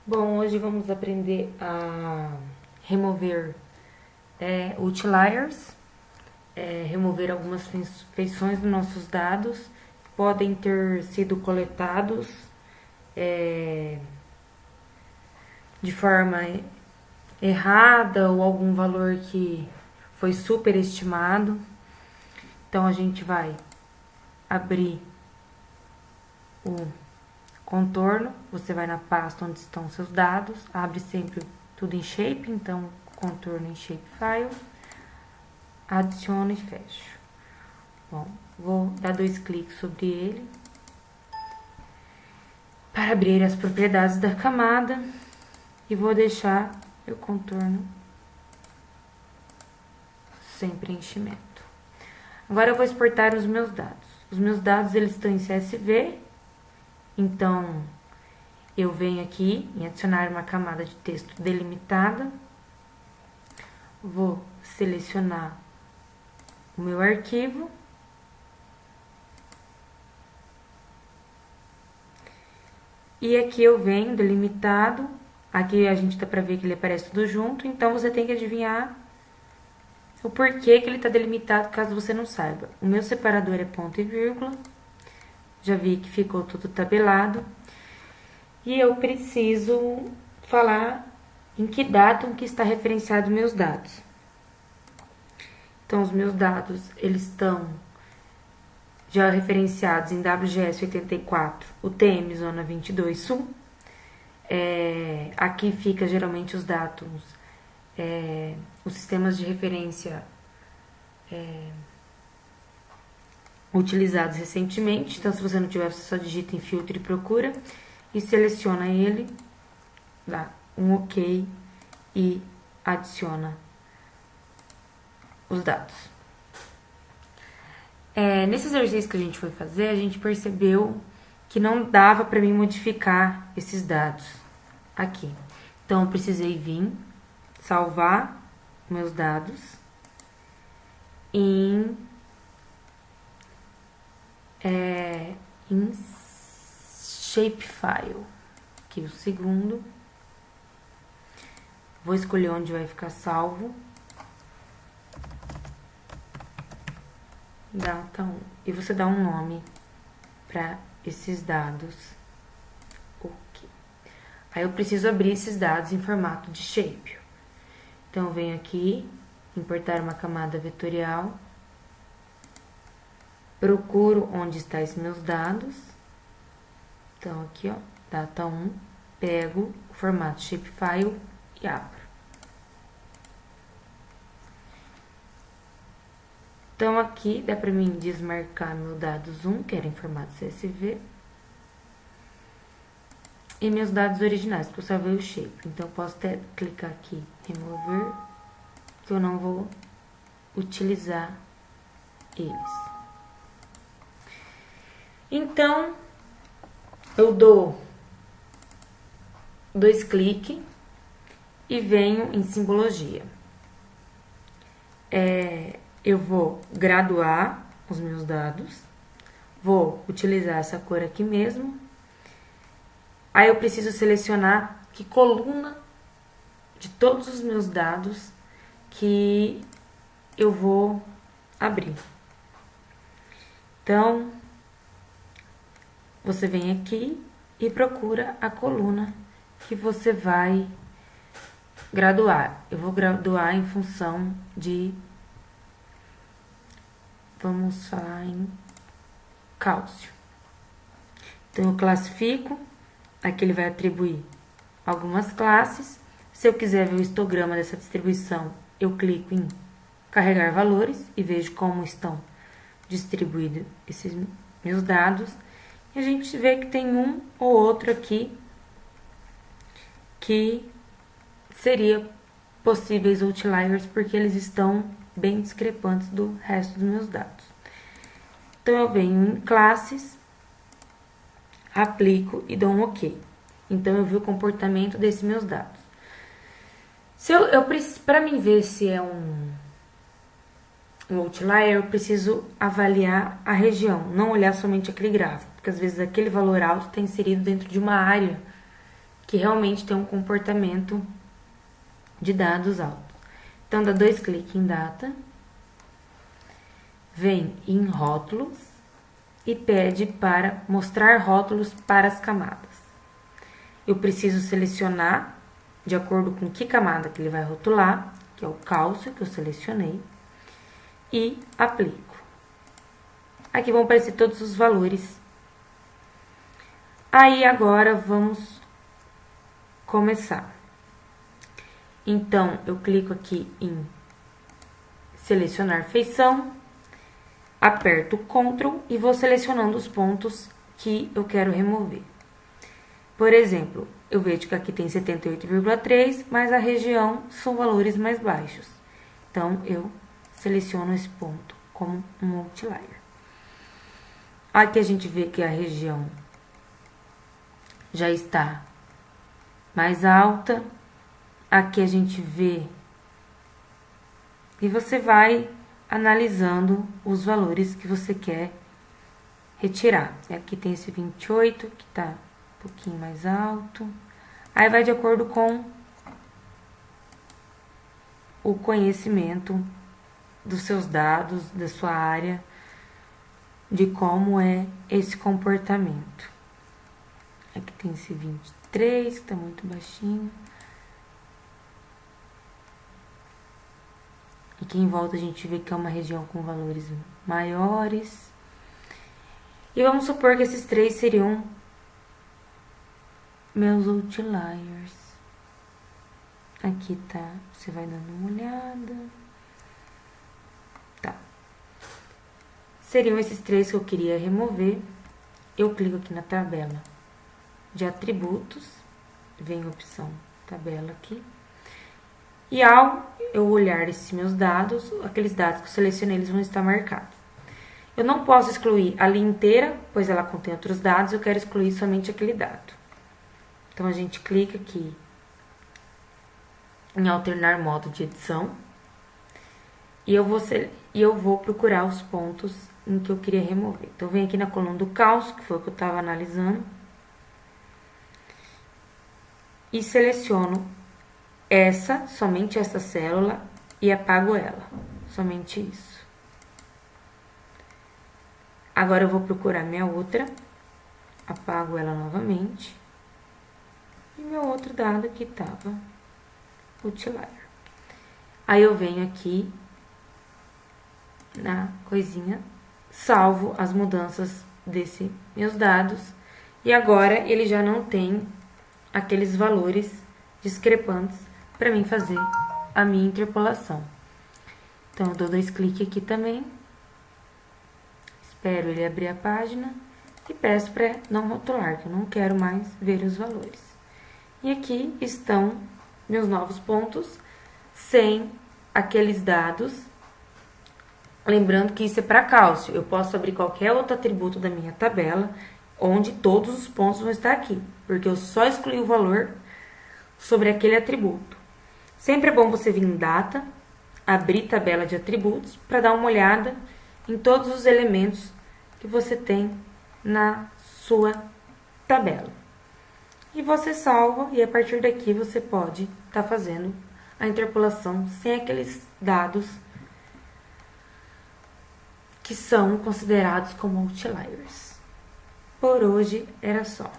Bom, hoje vamos aprender a remover outliers, remover algumas feições dos nossos dados que podem ter sido coletados de forma errada ou algum valor que foi superestimado. Então, a gente vai abrir o contorno, você vai na pasta onde estão seus dados, abre sempre tudo em shape, então contorno em shapefile, adiciono e fecho. Bom, vou dar 2 cliques sobre ele para abrir as propriedades da camada e vou deixar o contorno sem preenchimento. Agora eu vou exportar os meus dados. Os meus dados eles estão em CSV. Então, eu venho aqui em adicionar uma camada de texto delimitada, vou selecionar o meu arquivo, e aqui eu venho delimitado, aqui a gente dá pra ver que ele aparece tudo junto, então você tem que adivinhar o porquê que ele tá delimitado, caso você não saiba. O meu separador é ponto e vírgula. Já vi que ficou tudo tabelado. E eu preciso falar em que data que está referenciado meus dados. Então, os meus dados, eles estão já referenciados em WGS 84, UTM Zona 22 Sul. Aqui fica geralmente os dados, os sistemas de referência utilizados recentemente. Então, se você não tiver, você só digita em filtro e procura e seleciona ele, dá um OK e adiciona os dados. Nesse exercício que a gente foi fazer, a gente percebeu que não dava para mim modificar esses dados aqui. Então, eu precisei vir salvar meus dados em shapefile, aqui o segundo, vou escolher onde vai ficar salvo, data 1, e você dá um nome para esses dados. OK. Aí eu preciso abrir esses dados em formato de shape. Então, eu venho aqui, importar uma camada vetorial, procuro onde estão esses meus dados. Então, aqui, ó, data 1, pego o formato shapefile e abro. Então, aqui dá para mim desmarcar meu dados 1, que era em formato CSV, e meus dados originais, porque eu salvei o shape. Então, eu posso até clicar aqui, remover, que eu não vou utilizar eles. Então, eu dou 2 cliques e venho em simbologia. Eu vou graduar os meus dados, vou utilizar essa cor aqui mesmo. Aí eu preciso selecionar que coluna de todos os meus dados que eu vou abrir. Então, você vem aqui e procura a coluna que você vai graduar. Eu vou graduar em função de, vamos falar em cálcio. Então, eu classifico, aqui ele vai atribuir algumas classes. Se eu quiser ver o histograma dessa distribuição, eu clico em carregar valores e vejo como estão distribuídos esses meus dados. E a gente vê que tem um ou outro aqui que seria possíveis outliers, porque eles estão bem discrepantes do resto dos meus dados. Então, eu venho em classes, aplico e dou um OK. Então, eu vi o comportamento desses meus dados. Para mim ver se é um outlier, eu preciso avaliar a região, não olhar somente aquele gráfico, porque às vezes aquele valor alto está inserido dentro de uma área que realmente tem um comportamento de dados alto. Então, dá 2 cliques em data, vem em rótulos e pede para mostrar rótulos para as camadas. Eu preciso selecionar de acordo com que camada que ele vai rotular, que é o cálcio que eu selecionei, e aplico. Aqui vão aparecer todos os valores. Aí agora vamos começar. Então, eu clico aqui em selecionar feição, aperto Ctrl e vou selecionando os pontos que eu quero remover. Por exemplo, eu vejo que aqui tem 78,3, mas a região são valores mais baixos. Então, eu seleciono esse ponto como um outlier. Aqui a gente vê que a região já está mais alta. Aqui a gente vê e você vai analisando os valores que você quer retirar. Aqui tem esse 28 que está um pouquinho mais alto. Aí vai de acordo com o conhecimento dos seus dados, da sua área, de como é esse comportamento. Aqui tem esse 23 que está muito baixinho. Aqui em volta a gente vê que é uma região com valores maiores. E vamos supor que esses 3 seriam meus outliers. Aqui tá, você vai dando uma olhada. Tá. Seriam esses 3 que eu queria remover. Eu clico aqui na tabela de atributos. Vem a opção tabela aqui. E ao eu olhar esses meus dados, aqueles dados que eu selecionei, eles vão estar marcados. Eu não posso excluir a linha inteira, pois ela contém outros dados, eu quero excluir somente aquele dado. Então, a gente clica aqui em alternar modo de edição. E eu vou procurar os pontos em que eu queria remover. Então, eu venho aqui na coluna do cálcio, que foi o que eu estava analisando. E seleciono somente essa célula, e apago ela. Somente isso. Agora eu vou procurar minha outra, apago ela novamente. E meu outro dado que estava outlier. Aí eu venho aqui na coisinha, salvo as mudanças desses meus dados. E agora ele já não tem aqueles valores discrepantes para mim fazer a minha interpolação. Então, eu dou 2 cliques aqui também. Espero ele abrir a página e peço para não rotular, que eu não quero mais ver os valores. E aqui estão meus novos pontos, sem aqueles dados. Lembrando que isso é para cálcio. Eu posso abrir qualquer outro atributo da minha tabela, onde todos os pontos vão estar aqui, porque eu só excluí o valor sobre aquele atributo. Sempre é bom você vir em data, abrir tabela de atributos, para dar uma olhada em todos os elementos que você tem na sua tabela. E você salva, e a partir daqui você pode estar fazendo a interpolação sem aqueles dados que são considerados como outliers. Por hoje era só.